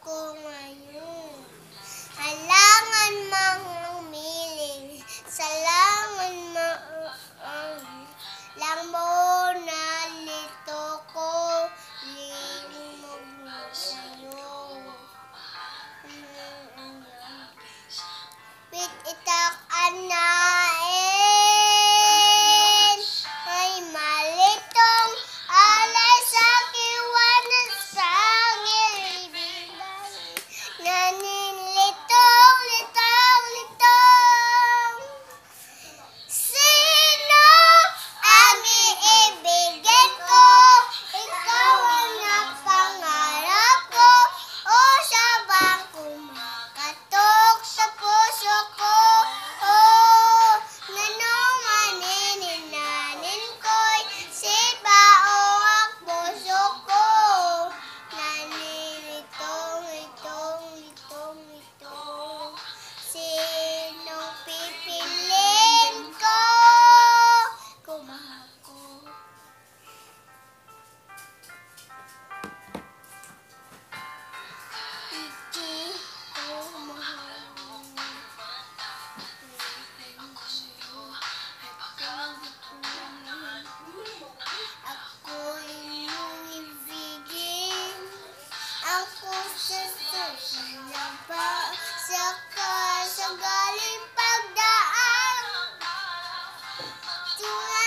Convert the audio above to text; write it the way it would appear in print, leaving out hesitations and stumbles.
ko ngayon. Halangan mang umiling, salangan lang mo nalito ko, limog mo sa'yo. Wit itak anain, ay malitong alay sa kiwanan sa ngilibigay. Naninlitong, litong. Sino ang iibigin ko? Ikaw ang napangarap ko, o siya bang kumakatok sa puso ko? Nanong manininanin ko'y sipa o ang puso ko? Litong. Sinong pipiliin ko? Kumako. Hindi ko mahal. Ako iyong ibigin, ako sasabihin pa sa galing pagdaan. Tunay